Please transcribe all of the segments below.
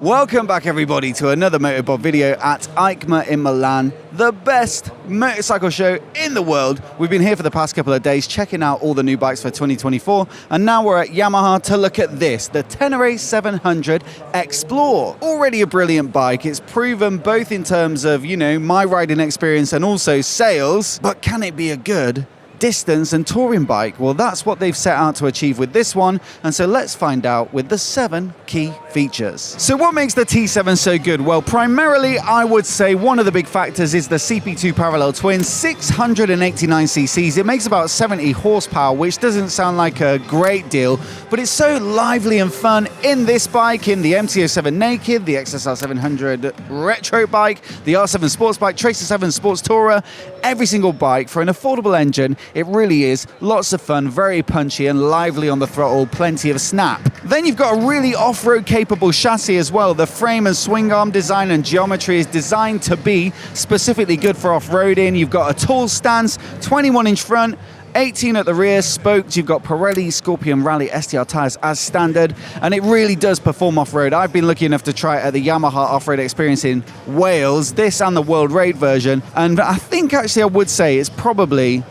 Welcome back everybody to another MOTOBOB video at EICMA in Milan, the best motorcycle show in the world. We've been here for the past couple of days checking out all the new bikes for 2024, and now we're at Yamaha to look at this, the Tenere 700 Explore. Already a brilliant bike. It's proven both in terms of, my riding experience and also sales, but can it be a good distance and touring bike? Well, that's what they've set out to achieve with this one, and so let's find out with the 7 key features. So what makes the T7 so good? Well, primarily I would say one of the big factors is the CP2 parallel twin, 689 cc's. It makes about 70 horsepower, which doesn't sound like a great deal, but it's so lively and fun in this bike, in the MT-07 Naked, the XSR 700 retro bike, the R7 sports bike, Tracer 7 sports tourer. Every single bike for an affordable engine. It really is lots of fun, very punchy and lively on the throttle, plenty of snap. Then you've got a really off-road capable chassis as well. The frame and swing arm design and geometry is designed to be specifically good for off-roading. You've got a tall stance, 21-inch front, 18 at the rear, spoked. You've got Pirelli Scorpion Rally STR tyres as standard, and it really does perform off-road. I've been lucky enough to try it at the Yamaha off-road experience in Wales, this and the World Raid version, and I think actually I would say it's probably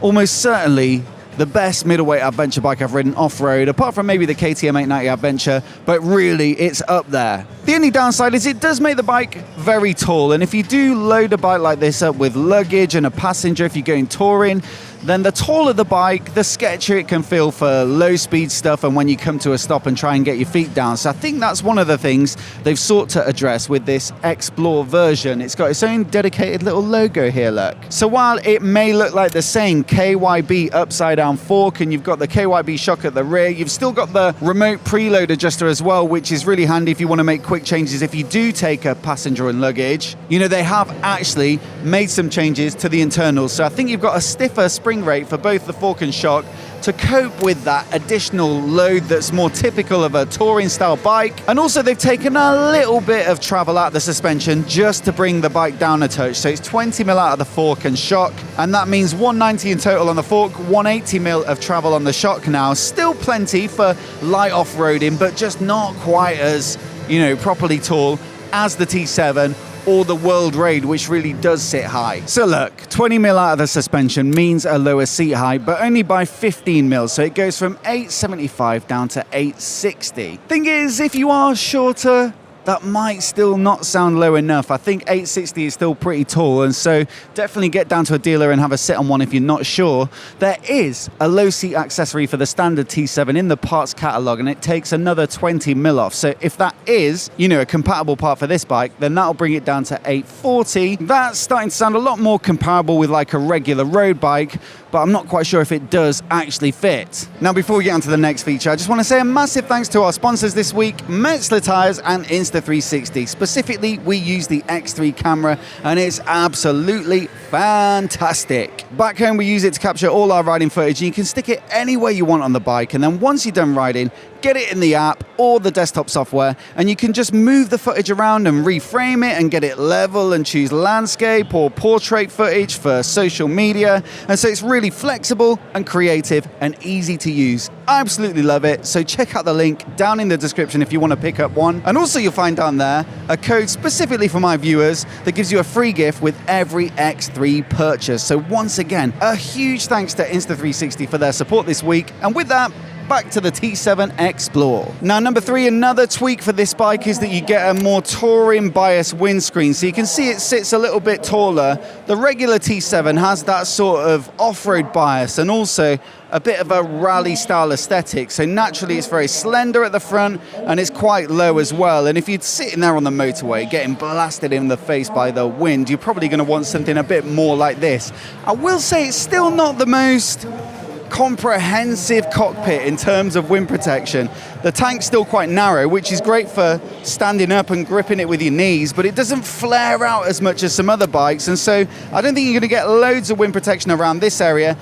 almost certainly the best middleweight adventure bike I've ridden off-road, apart from maybe the KTM 890 Adventure, but really it's up there. The only downside is it does make the bike very tall, and if you do load a bike like this up with luggage and a passenger, if you're going touring, then the taller the bike, the sketchier it can feel for low-speed stuff and when you come to a stop and try and get your feet down. So I think that's one of the things they've sought to address with this Explore version. It's got its own dedicated little logo here, look. So while it may look like the same KYB upside-down fork and you've got the KYB shock at the rear, you've still got the remote preload adjuster as well, which is really handy if you want to make quick changes if you do take a passenger and luggage. They have actually made some changes to the internals. So I think you've got a stiffer spring rate for both the fork and shock to cope with that additional load that's more typical of a touring style bike. And also they've taken a little bit of travel out of the suspension just to bring the bike down a touch. So it's 20 mil out of the fork and shock, and that means 190 in total on the fork, 180 mil of travel on the shock now. Still plenty for light off-roading, but just not quite as, properly tall as the T7 or the World Raid, which really does sit high. So look, 20 mil out of the suspension means a lower seat height, but only by 15 mil, so it goes from 875 down to 860. Thing is, if you are shorter, that might still not sound low enough. I think 860 is still pretty tall, and so definitely get down to a dealer and have a sit on one if you're not sure. There is a low seat accessory for the standard T7 in the parts catalogue, and it takes another 20 mil off. So if that is, a compatible part for this bike, then that'll bring it down to 840. That's starting to sound a lot more comparable with like a regular road bike, but I'm not quite sure if it does actually fit. Now, before we get on to the next feature, I just want to say a massive thanks to our sponsors this week, Metzeler Tyres and Insta360. Specifically, we use the X3 camera, and it's absolutely fantastic. Back home, we use it to capture all our riding footage, and you can stick it anywhere you want on the bike, and then once you're done riding, get it in the app or the desktop software, and you can just move the footage around and reframe it and get it level and choose landscape or portrait footage for social media. And so it's really flexible and creative and easy to use. I absolutely love it. So check out the link down in the description if you want to pick up one. And also you'll find down there a code specifically for my viewers that gives you a free gift with every X3 purchase. So once again, a huge thanks to Insta360 for their support this week. And with that, back to the T7 Explore. Now, number 3, another tweak for this bike is that you get a more touring bias windscreen. So you can see it sits a little bit taller. The regular T7 has that sort of off-road bias and also a bit of a rally style aesthetic. So naturally it's very slender at the front and it's quite low as well. And if you're sitting there on the motorway getting blasted in the face by the wind, you're probably going to want something a bit more like this. I will say it's still not the most comprehensive cockpit in terms of wind protection. The tank's still quite narrow, which is great for standing up and gripping it with your knees, but it doesn't flare out as much as some other bikes, and so I don't think you're going to get loads of wind protection around this area,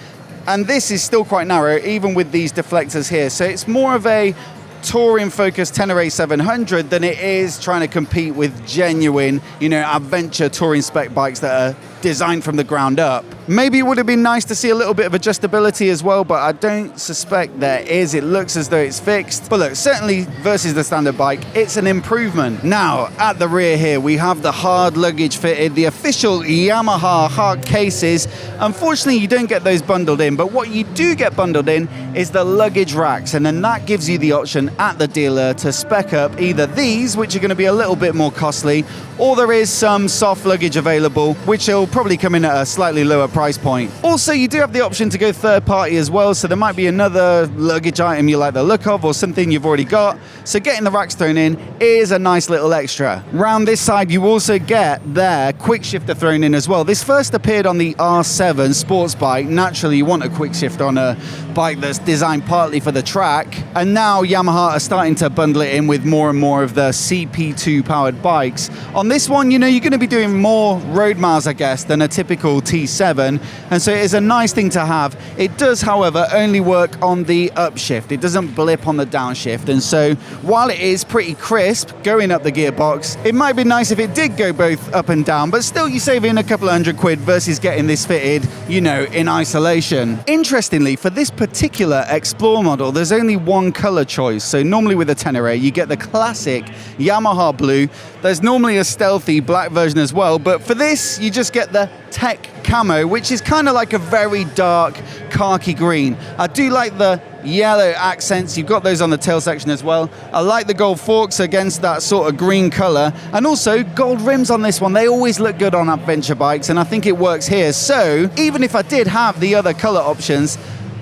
and this is still quite narrow even with these deflectors here. So it's more of a touring focused Tenere 700 than it is trying to compete with genuine, adventure touring spec bikes that are designed from the ground up. Maybe it would have been nice to see a little bit of adjustability as well, but I don't suspect there is. It looks as though it's fixed. But look, certainly versus the standard bike, it's an improvement. Now, at the rear here, we have the hard luggage fitted, the official Yamaha hard cases. Unfortunately, you don't get those bundled in, but what you do get bundled in is the luggage racks, and then that gives you the option at the dealer to spec up either these, which are going to be a little bit more costly, or there is some soft luggage available, which will probably come in at a slightly lower price point. Also, you do have the option to go third party as well, so there might be another luggage item you like the look of or something you've already got, so getting the racks thrown in is a nice little extra. Round this side, you also get their quick shifter thrown in as well. This first appeared on the R7 sports bike. Naturally, you want a quick shifter on a bike that's designed partly for the track, and now Yamaha are starting to bundle it in with more and more of the CP2 powered bikes. On this one, you know, you're going to be doing more road miles, I guess, than a typical T7, and so it is a nice thing to have. It does, however, only work on the upshift. It doesn't blip on the downshift, and so while it is pretty crisp going up the gearbox, it might be nice if it did go both up and down, but still you save in a couple of £100 versus getting this fitted, you know, in isolation. Interestingly, for this particular Explore model, there's only one color choice. So normally with a Tenere, you get the classic Yamaha blue. There's normally a stealthy black version as well, but for this, you just get the Tech Camo, which is kind of like a very dark khaki green. I do like the yellow accents. You've got those on the tail section as well. I like the gold forks against that sort of green color, and also gold rims on this one. They always look good on adventure bikes, and I think it works here. So even if I did have the other color options,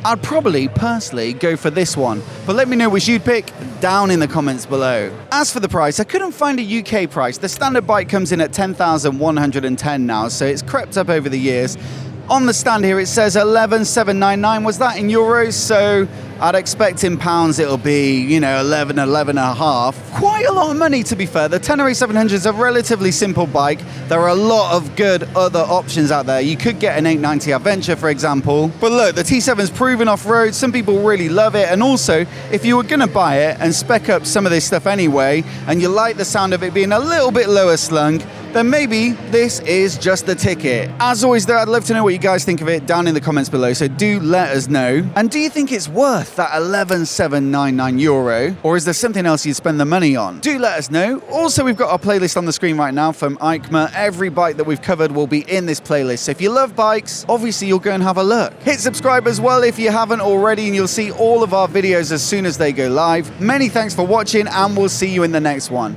I'd probably personally go for this one. But let me know which you'd pick down in the comments below. As for the price, I couldn't find a UK price. The standard bike comes in at 10,110 now, so it's crept up over the years. On the stand here, it says 11,799. Was that in euros? So I'd expect in pounds it'll be, you know, 11 and a half. Quite a lot of money, to be fair. The Tenere 700 is a relatively simple bike. There are a lot of good other options out there. You could get an 890 Adventure, for example. But look, the T7's proven off-road. Some people really love it. And also, if you were going to buy it and spec up some of this stuff anyway, and you like the sound of it being a little bit lower slung, then maybe this is just the ticket. As always though, I'd love to know what you guys think of it down in the comments below, so do let us know. And do you think it's worth that 11,799 euro, or is there something else you'd spend the money on? Do let us know. Also, we've got our playlist on the screen right now from EICMA. Every bike that we've covered will be in this playlist, so if you love bikes, obviously you'll go and have a look. Hit subscribe as well if you haven't already, and you'll see all of our videos as soon as they go live. Many thanks for watching, and we'll see you in the next one.